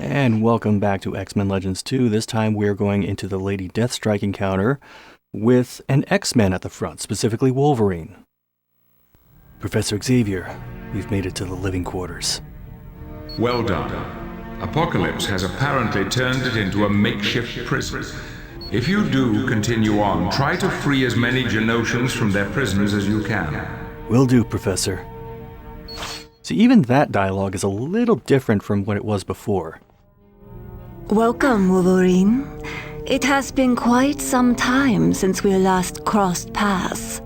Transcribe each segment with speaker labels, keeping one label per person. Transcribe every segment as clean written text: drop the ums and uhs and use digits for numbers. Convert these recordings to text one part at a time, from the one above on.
Speaker 1: And welcome back to X-Men Legends 2. This time we're going into the Lady Deathstrike encounter with an X-Men at the front, specifically Wolverine. Professor Xavier, we've made it to the living quarters.
Speaker 2: Well done. Apocalypse has apparently turned it into a makeshift prison. If you do continue on, try to free as many Genoshans from their prisons as you can.
Speaker 1: Will do, Professor. See, even that dialogue is a little different from what it was before.
Speaker 3: Welcome, Wolverine. It has been quite some time since we last crossed paths.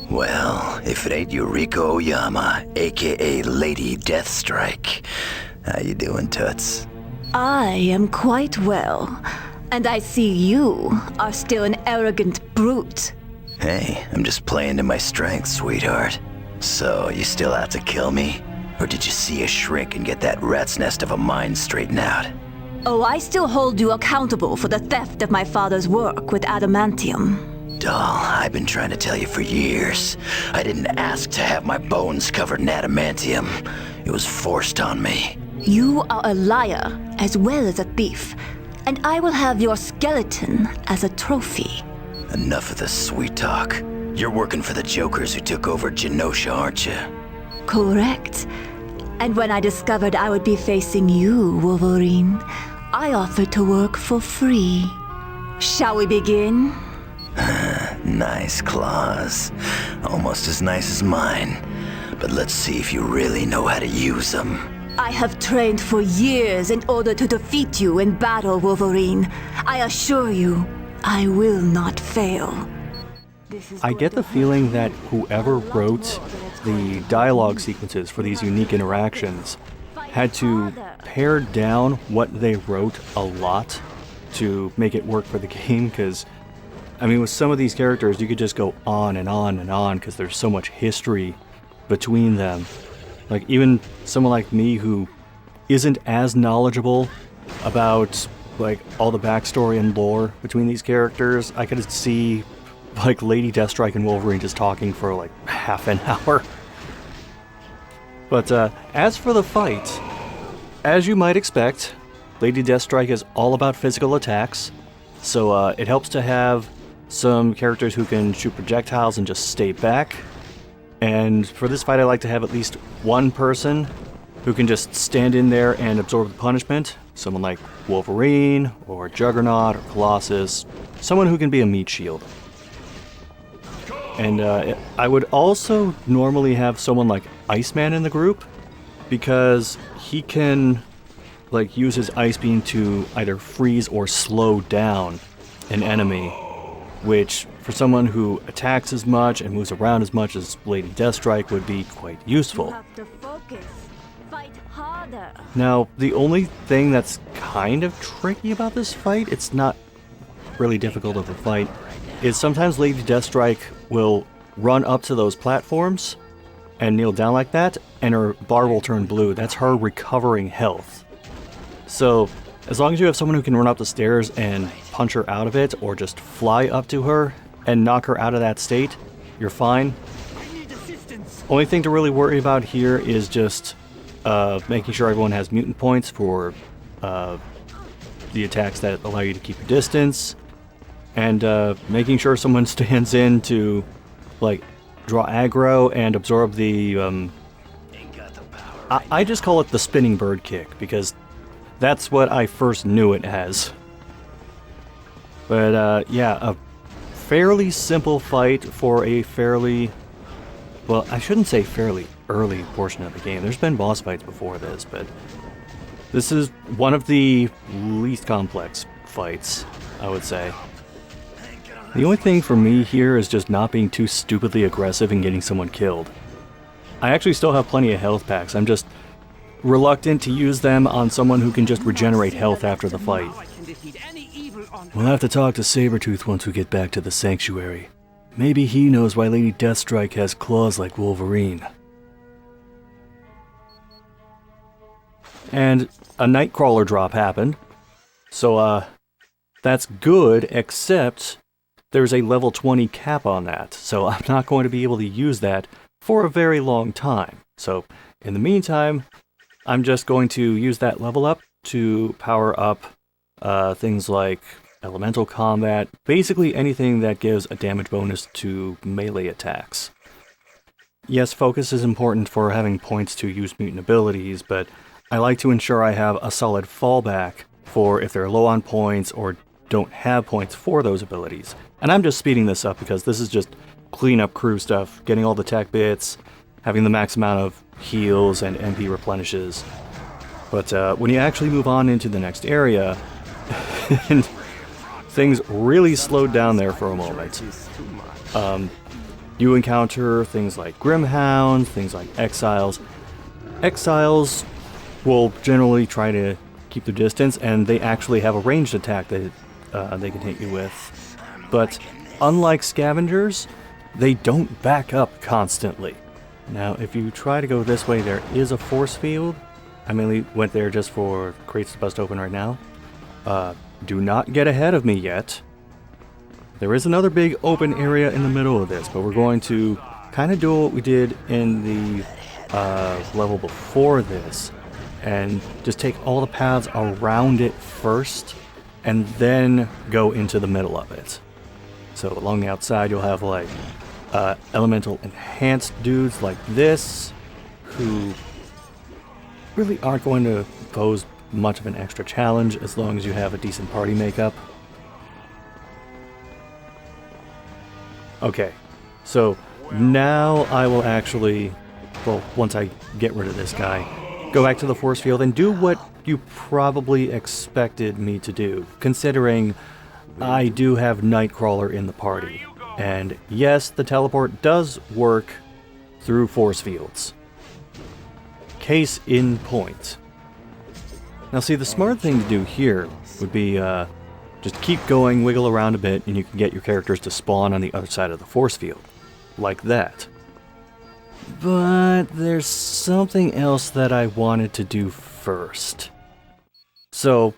Speaker 4: Well, if it ain't Yuriko Oyama, aka Lady Deathstrike. How you doing, Toots?
Speaker 3: I am quite well, and I see you are still an arrogant brute.
Speaker 4: Hey, I'm just playing to my strengths, sweetheart. So, you still out to kill me? Or did you see a shrink and get that rat's nest of a mind straightened out?
Speaker 3: Oh, I still hold you accountable for the theft of my father's work with adamantium.
Speaker 4: Doll, I've been trying to tell you for years. I didn't ask to have my bones covered in adamantium. It was forced on me.
Speaker 3: You are a liar as well as a thief, and I will have your skeleton as a trophy.
Speaker 4: Enough of the sweet talk. You're working for the jokers who took over Genoshan, aren't you?
Speaker 3: Correct. And when I discovered I would be facing you, Wolverine, I offered to work for free. Shall we begin?
Speaker 4: Nice claws. Almost as nice as mine. But let's see if you really know how to use them.
Speaker 3: I have trained for years in order to defeat you in battle, Wolverine. I assure you, I will not fail.
Speaker 1: I get the feeling that whoever wrote the dialogue sequences for these unique interactions had to pare down what they wrote a lot to make it work for the game, because I mean, with some of these characters you could just go on and on and on because there's so much history between them. Like, even someone like me who isn't as knowledgeable about like all the backstory and lore between these characters, I could see like Lady Deathstrike and Wolverine just talking for like half an hour. But as for the fight, as you might expect, Lady Deathstrike is all about physical attacks, so it helps to have some characters who can shoot projectiles and just stay back. And for this fight, I like to have at least one person who can just stand in there and absorb the punishment. Someone like Wolverine, or Juggernaut, or Colossus. Someone who can be a meat shield. And I would also normally have someone like Iceman in the group, because he can like use his ice beam to either freeze or slow down an enemy, which for someone who attacks as much and moves around as much as Lady Deathstrike would be quite useful.
Speaker 3: You have to focus. Fight harder.
Speaker 1: Now, the only thing that's kind of tricky about this fight, it's not really difficult of a fight, is sometimes Lady Deathstrike will run up to those platforms and kneel down like that, and her bar will turn blue. That's her recovering health. So, as long as you have someone who can run up the stairs and punch her out of it, or just fly up to her and knock her out of that state, you're fine. Only thing to really worry about here is just making sure everyone has mutant points for the attacks that allow you to keep your distance, and making sure someone stands in to like draw aggro and absorb the I just call it the spinning bird kick, because that's what I first knew it as. But yeah, a fairly simple fight for a fairly, well, I shouldn't say fairly early portion of the game. There's been boss fights before this, but this is one of the least complex fights, I would say. The only thing for me here is just not being too stupidly aggressive and getting someone killed. I actually still have plenty of health packs. I'm just reluctant to use them on someone who can just regenerate health after the fight. We'll have to talk to Sabretooth once we get back to the Sanctuary. Maybe he knows why Lady Deathstrike has claws like Wolverine. And a Nightcrawler drop happened. So, that's good, except there's a level 20 cap on that. So I'm not going to be able to use that for a very long time. So, in the meantime, I'm just going to use that level up to power up things like elemental combat, basically anything that gives a damage bonus to melee attacks. Yes, focus is important for having points to use mutant abilities, but I like to ensure I have a solid fallback for if they're low on points or don't have points for those abilities. And I'm just speeding this up because this is just cleanup crew stuff, getting all the tech bits, having the max amount of heals and MP replenishes. But when you actually move on into the next area, things really slowed down there for a moment. You encounter things like Grimhounds, things like Exiles. Exiles will generally try to keep their distance, and they actually have a ranged attack that they can hit you with. But unlike Scavengers, they don't back up constantly. Now, if you try to go this way, there is a force field. I mainly went there just for crates to bust open right now. Do not get ahead of me yet. There is another big open area in the middle of this, but we're going to kind of do what we did in the level before this, and just take all the paths around it first, and then go into the middle of it. So along the outside, you'll have like elemental enhanced dudes like this, who really aren't going to pose much of an extra challenge as long as you have a decent party makeup. Okay, so now I will actually, well, once I get rid of this guy, go back to the force field and do what you probably expected me to do, considering I do have Nightcrawler in the party. And yes, the teleport does work through force fields. Case in point. Now see, the smart thing to do here would be just keep going, wiggle around a bit, and you can get your characters to spawn on the other side of the force field. Like that. But there's something else that I wanted to do first. So,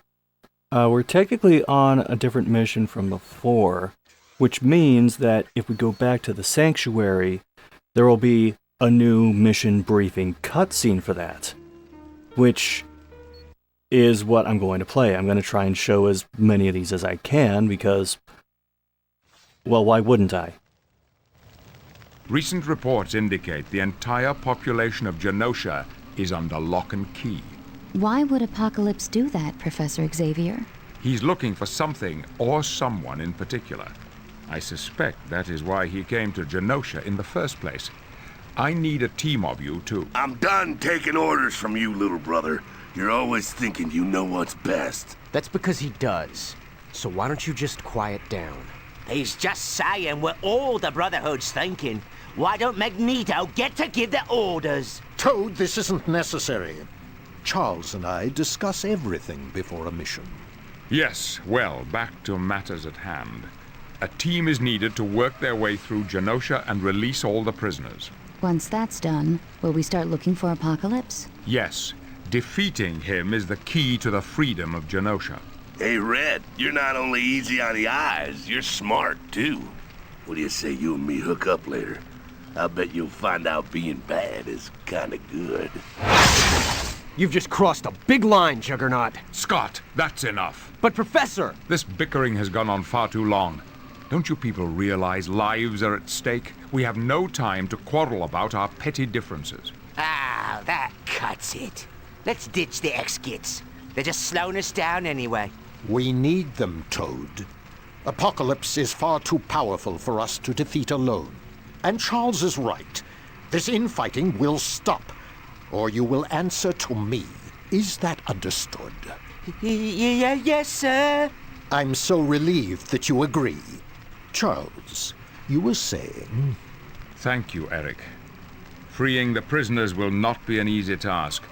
Speaker 1: we're technically on a different mission from before, which means that if we go back to the Sanctuary, there will be a new mission briefing cutscene for that. Which is what I'm going to play. I'm going to try and show as many of these as I can because, well, why wouldn't I?
Speaker 2: Recent reports indicate the entire population of Genosha is under lock and key.
Speaker 5: Why would Apocalypse do that, Professor Xavier?
Speaker 2: He's looking for something or someone in particular. I suspect that is why he came to Genosha in the first place. I need a team of you, too.
Speaker 6: I'm done taking orders from you, little brother. You're always thinking you know what's best.
Speaker 7: That's because he does. So why don't you just quiet down?
Speaker 8: He's just saying what all the Brotherhood's thinking. Why don't Magneto get to give the orders?
Speaker 9: Toad, this isn't necessary. Charles and I discuss everything before a mission.
Speaker 2: Yes, well, back to matters at hand. A team is needed to work their way through Genosha and release all the prisoners.
Speaker 5: Once that's done, will we start looking for Apocalypse?
Speaker 2: Yes, defeating him is the key to the freedom of Genosha.
Speaker 6: Hey, Red, you're not only easy on the eyes, you're smart, too. What do you say you and me hook up later? I bet you'll find out being bad is kinda good.
Speaker 7: You've just crossed a big line, Juggernaut.
Speaker 2: Scott, that's enough.
Speaker 7: But Professor!
Speaker 2: This bickering has gone on far too long. Don't you people realize lives are at stake? We have no time to quarrel about our petty differences.
Speaker 8: Ah, that cuts it. Let's ditch the X-Gits. They're just slowing us down anyway.
Speaker 9: We need them, Toad. Apocalypse is far too powerful for us to defeat alone. And Charles is right. This infighting will stop, or you will answer to me. Is that understood?
Speaker 8: Yes, sir.
Speaker 9: I'm so relieved that you agree. Charles, you were saying...
Speaker 2: Thank you, Eric. Freeing the prisoners will not be an easy task,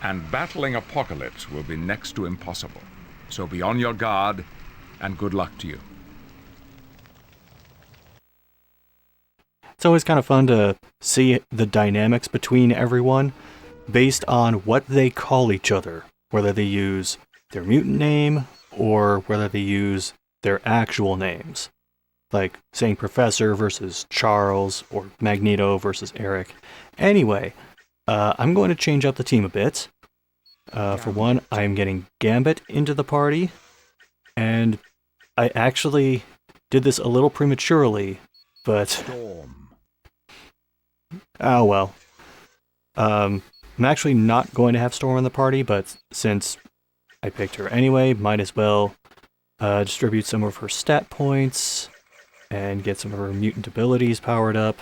Speaker 2: and battling Apocalypse will be next to impossible. So be on your guard, and good luck to you.
Speaker 1: It's always kind of fun to see the dynamics between everyone based on what they call each other, whether they use their mutant name or whether they use their actual names. Like saying Professor versus Charles or Magneto versus Eric. Anyway, I'm going to change up the team a bit. For one, I am getting Gambit into the party, and I actually did this a little prematurely, but... Oh well. I'm actually not going to have Storm in the party, but since I picked her anyway, might as well distribute some of her stat points and get some of her mutant abilities powered up.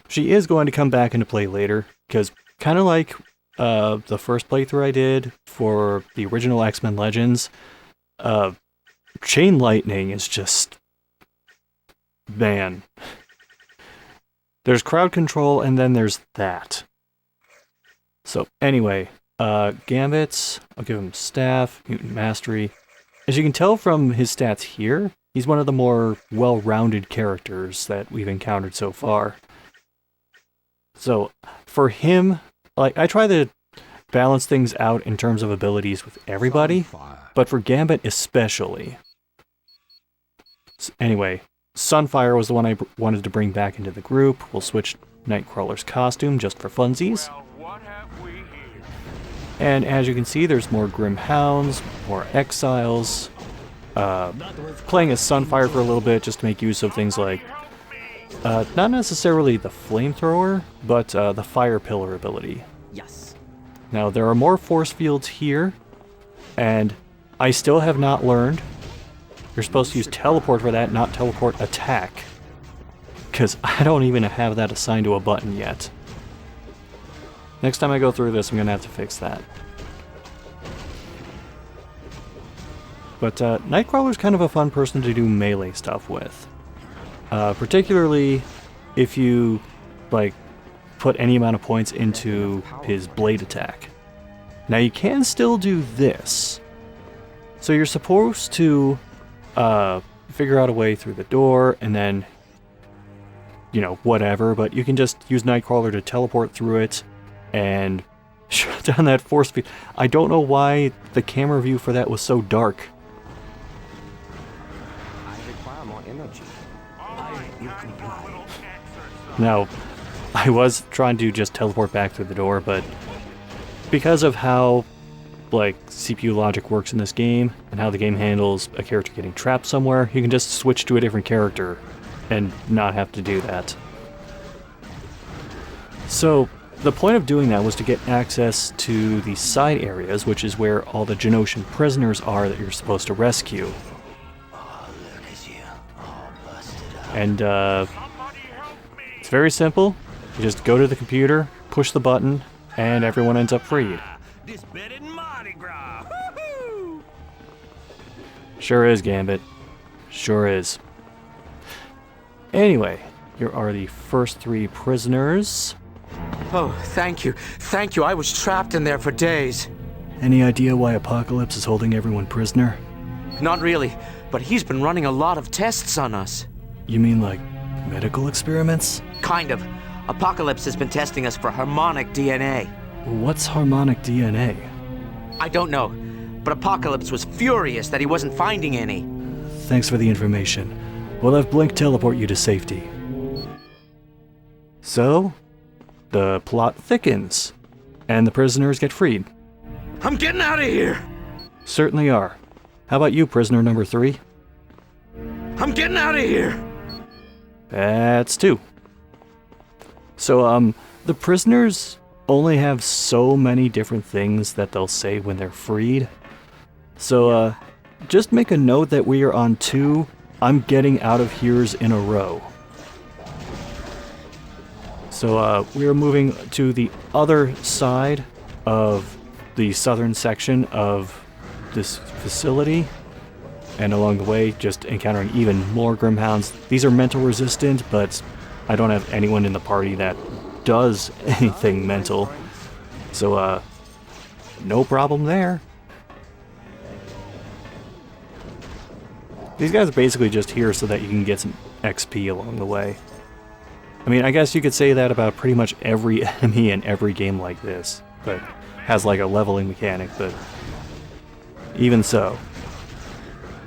Speaker 1: She is going to come back into play later, because kind of like the first playthrough I did for the original X-Men Legends, Chain Lightning is just... man. There's crowd control, and then there's that. So anyway, Gambits, I'll give him Staff, Mutant Mastery. As you can tell from his stats here, he's one of the more well-rounded characters that we've encountered so far. So, for him, like, I try to balance things out in terms of abilities with everybody, but for Gambit especially. So anyway, Sunfire was the one I wanted to bring back into the group. We'll switch Nightcrawler's costume just for funsies. And as you can see, there's more Grim Hounds, more Exiles. Playing as Sunfire for a little bit just to make use of things like, not necessarily the Flamethrower, but the Fire Pillar ability.
Speaker 8: Yes.
Speaker 1: Now, there are more force fields here, and I still have not learned. You're supposed to use Teleport for that, not Teleport Attack. Because I don't even have that assigned to a button yet. Next time I go through this, I'm going to have to fix that. But Nightcrawler's kind of a fun person to do melee stuff with. Particularly if you, like, put any amount of points into his blade attack. Now you can still do this. So you're supposed to figure out a way through the door and then, you know, whatever, but you can just use Nightcrawler to teleport through it and shut down that force field. I don't know why the camera view for that was so dark.
Speaker 7: I require more energy. You comply.
Speaker 1: Now, I was trying to just teleport back through the door, but because of how, like, CPU logic works in this game, and how the game handles a character getting trapped somewhere, you can just switch to a different character and not have to do that. So, the point of doing that was to get access to the side areas, which is where all the Genoshan prisoners are that you're supposed to rescue. And, it's very simple. You just go to the computer, push the button, and everyone ends up freed.
Speaker 6: This better than Mardi Gras.
Speaker 1: Sure is, Gambit. Sure is. Anyway, here are the first 3 prisoners.
Speaker 10: Oh, thank you. Thank you. I was trapped in there for days.
Speaker 1: Any idea why Apocalypse is holding everyone prisoner?
Speaker 10: Not really, but he's been running a lot of tests on us.
Speaker 1: You mean like medical experiments?
Speaker 10: Kind of. Apocalypse has been testing us for harmonic DNA.
Speaker 1: What's harmonic DNA?
Speaker 10: I don't know, but Apocalypse was furious that he wasn't finding any.
Speaker 1: Thanks for the information. We'll have Blink teleport you to safety. So, the plot thickens, and the prisoners get freed.
Speaker 10: I'm getting out of here!
Speaker 1: Certainly are. How about you, prisoner number 3?
Speaker 10: I'm getting out of here!
Speaker 1: That's 2. So, the prisoners only have so many different things that they'll say when they're freed. So, just make a note that we are on 2 I'm getting out of here's in a row. So, we are moving to the other side of the southern section of this facility. And along the way, just encountering even more Grimhounds. These are mental resistant, but I don't have anyone in the party that does anything mental. So, no problem there. These guys are basically just here so that you can get some XP along the way. I mean, I guess you could say that about pretty much every enemy in every game like this, but has like a leveling mechanic, but even so.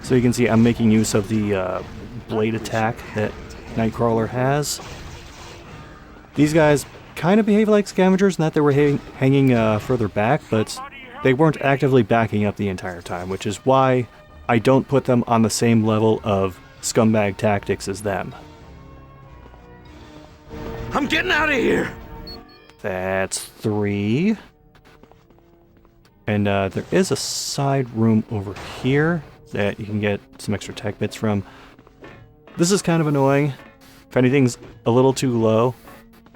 Speaker 1: So you can see I'm making use of the blade attack that Nightcrawler has. These guys kind of behave like scavengers in that they were hanging further back, but they weren't actively backing up the entire time, which is why I don't put them on the same level of scumbag tactics as them.
Speaker 10: I'm getting out of here!
Speaker 1: That's 3. And there is a side room over here that you can get some extra tech bits from. This is kind of annoying. If anything's a little too low,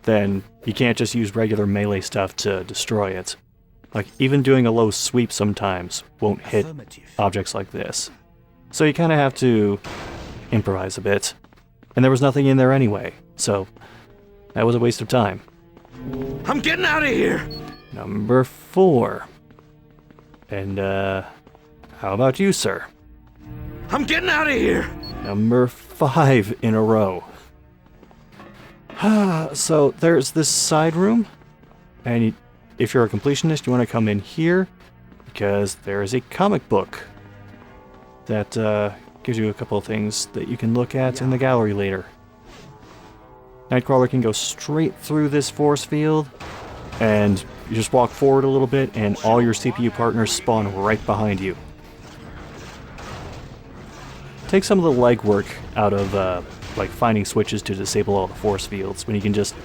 Speaker 1: then you can't just use regular melee stuff to destroy it. Like, even doing a low sweep sometimes won't hit objects like this. So you kind of have to improvise a bit. And there was nothing in there anyway, so that was a waste of time.
Speaker 10: I'm getting out of here!
Speaker 1: Number 4. And, how about you, sir?
Speaker 10: I'm getting out of here!
Speaker 1: Number 5 in a row. So there's this side room, and if you're a completionist, you want to come in here, because there's a comic book that gives you a couple of things that you can look at in the gallery later. Nightcrawler can go straight through this force field, and you just walk forward a little bit, and all your CPU partners spawn right behind you. Take some of the legwork out of like finding switches to disable all the force fields when you can just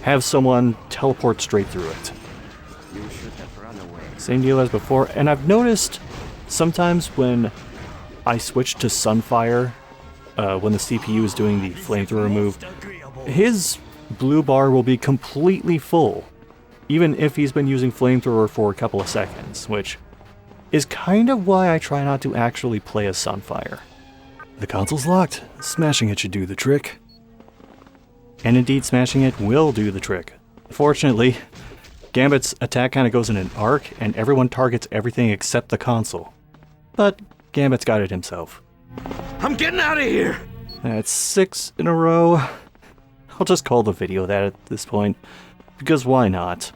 Speaker 1: have someone teleport straight through it. Same deal as before, and I've noticed sometimes when I switch to Sunfire, when the CPU is doing the flamethrower move, his blue bar will be completely full, even if he's been using flamethrower for a couple of seconds, which is kind of why I try not to actually play as Sunfire. The console's locked. Smashing it should do the trick. And indeed, smashing it will do the trick. Fortunately, Gambit's attack kind of goes in an arc, and everyone targets everything except the console. But Gambit's got it himself.
Speaker 10: I'm getting out of here!
Speaker 1: That's 6 in a row. I'll just call the video that at this point, because why not?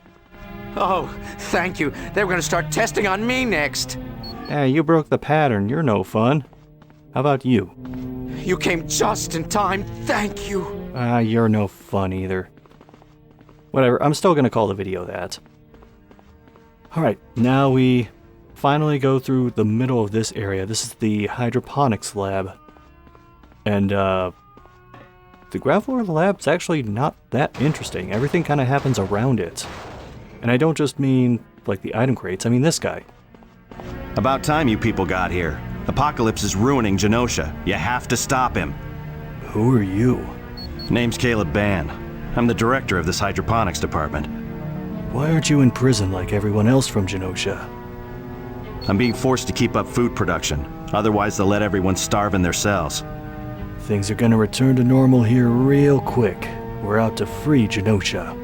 Speaker 10: Oh, thank you. They were gonna start testing on me next.
Speaker 1: Hey, you broke the pattern. You're no fun. How about you?
Speaker 10: You came just in time. Thank you.
Speaker 1: You're no fun either. Whatever, I'm still gonna call the video that. Alright, now we finally go through the middle of this area. This is the hydroponics lab. And, the ground floor of the lab's actually not that interesting. Everything kind of happens around it. And I don't just mean, like, the item crates, I mean this guy.
Speaker 11: About time you people got here. Apocalypse is ruining Genosha. You have to stop him.
Speaker 1: Who are you?
Speaker 11: Name's Caleb Ban. I'm the director of this hydroponics department.
Speaker 1: Why aren't you in prison like everyone else from Genosha?
Speaker 11: I'm being forced to keep up food production. Otherwise, they'll let everyone starve in their cells.
Speaker 1: Things are gonna return to normal here real quick. We're out to free Genosha.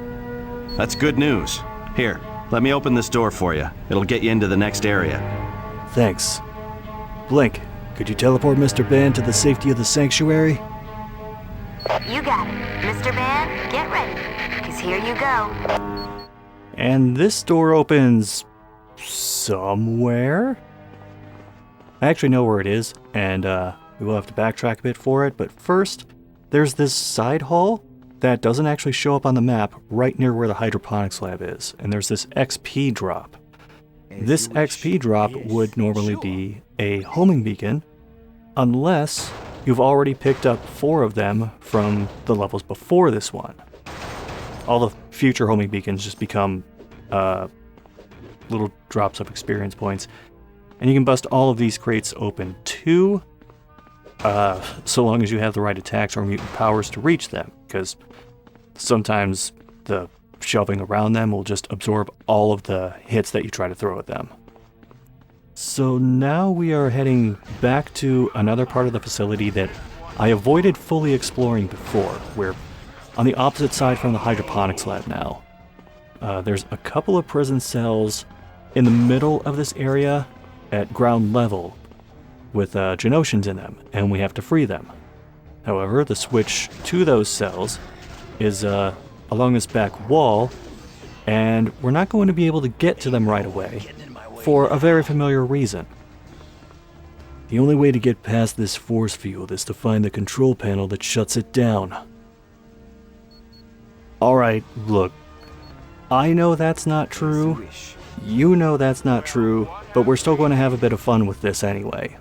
Speaker 11: That's good news. Here, let me open this door for you. It'll get you into the next area.
Speaker 1: Thanks. Blink, could you teleport Mr. Ban to the safety of the sanctuary?
Speaker 12: You got it. Mr. Ban, get ready, because here you go.
Speaker 1: And this door opens somewhere? I actually know where it is, and we will have to backtrack a bit for it, but first, there's this side hall that doesn't actually show up on the map right near where the hydroponics lab is, and there's this XP drop. This XP drop would normally be a homing beacon, unless you've already picked up 4 of them from the levels before this one. All the future homing beacons just become little drops of experience points, and you can bust all of these crates open too, so long as you have the right attacks or mutant powers to reach them, because sometimes the shelving around them will just absorb all of the hits that you try to throw at them. So now we are heading back to another part of the facility that I avoided fully exploring before. We're on the opposite side from the hydroponics lab now. There's a couple of prison cells in the middle of this area at ground level with Genoshans in them, and we have to free them. However, the switch to those cells is along this back wall, and we're not going to be able to get to them right away for a very familiar reason. The only way to get past this force field is to find the control panel that shuts it down. Alright, look. I know that's not true. You know that's not true, but we're still going to have a bit of fun with this anyway.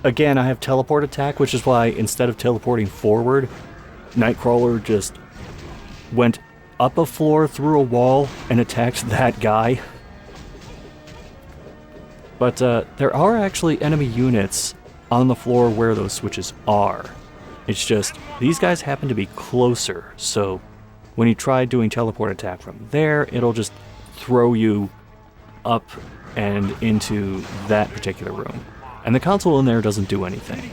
Speaker 1: Again, I have teleport attack, which is why instead of teleporting forward, Nightcrawler just went up a floor through a wall and attacked that guy. But there are actually enemy units on the floor where those switches are. It's just, these guys happen to be closer, so when you try doing teleport attack from there, it'll just throw you up and into that particular room. And the console in there doesn't do anything.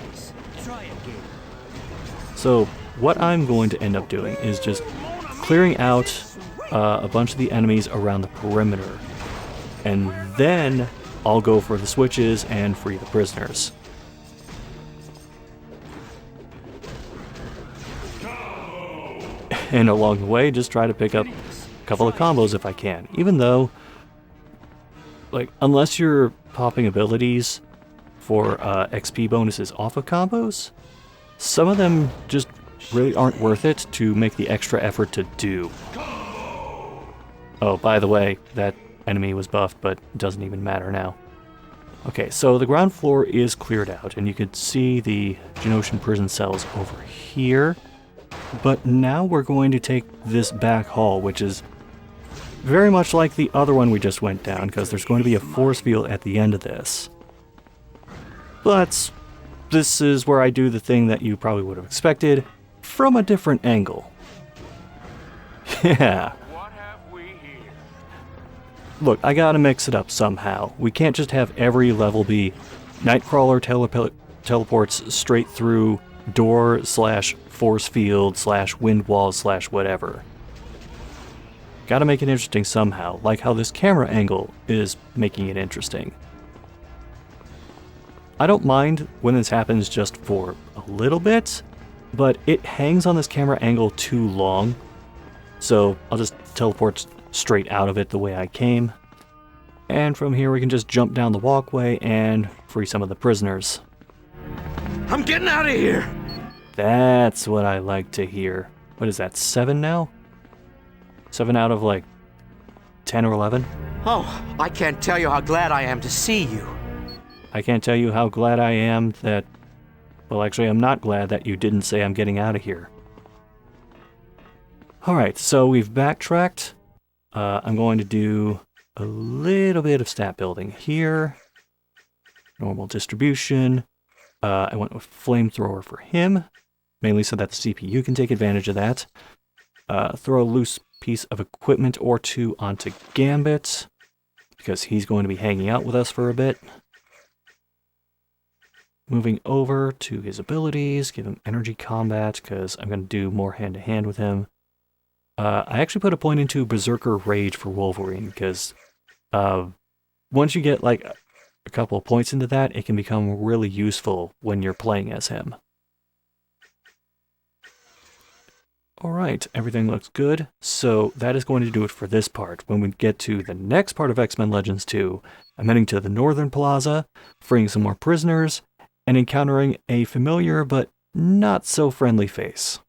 Speaker 1: So what I'm going to end up doing is just clearing out a bunch of the enemies around the perimeter. And then I'll go for the switches and free the prisoners. And along the way, just try to pick up a couple of combos if I can. Even though, like, unless you're popping abilities for XP bonuses off of combos, some of them just really aren't worth it to make the extra effort to do. Oh, by the way, that enemy was buffed, but it doesn't even matter now. Okay, so the ground floor is cleared out, and you can see the Genoshan prison cells over here. But now we're going to take this back hall, which is very much like the other one we just went down, because there's going to be a force field at the end of this. But this is where I do the thing that you probably would have expected, from a different angle. Yeah. Look, I gotta mix it up somehow. We can't just have every level be Nightcrawler teleports straight through door / force field / wind wall / whatever. Gotta make it interesting somehow, like how this camera angle is making it interesting. I don't mind when this happens just for a little bit, but it hangs on this camera angle too long, so I'll just teleport straight out of it the way I came. And from here we can just jump down the walkway and free some of the prisoners.
Speaker 10: I'm getting out of here!
Speaker 1: That's what I like to hear. What is that, 7 now? 7 out of like 10 or 11?
Speaker 10: Oh, I can't tell you how glad I am to see you.
Speaker 1: I can't tell you how glad I am that... Well, actually, I'm not glad that you didn't say I'm getting out of here. Alright, so we've backtracked. I'm going to do a little bit of stat building here. Normal distribution. I went with flamethrower for him, mainly so that the CPU can take advantage of that. Throw a loose piece of equipment or two onto Gambit, because he's going to be hanging out with us for a bit. Moving over to his abilities, give him energy combat, because I'm going to do more hand-to-hand with him. I actually put a point into Berserker Rage for Wolverine, because once you get like a couple of points into that, it can become really useful when you're playing as him. Alright, everything looks good, so that is going to do it for this part. When we get to the next part of X-Men Legends 2, I'm heading to the Northern Plaza, freeing some more prisoners, and encountering a familiar but not so friendly face.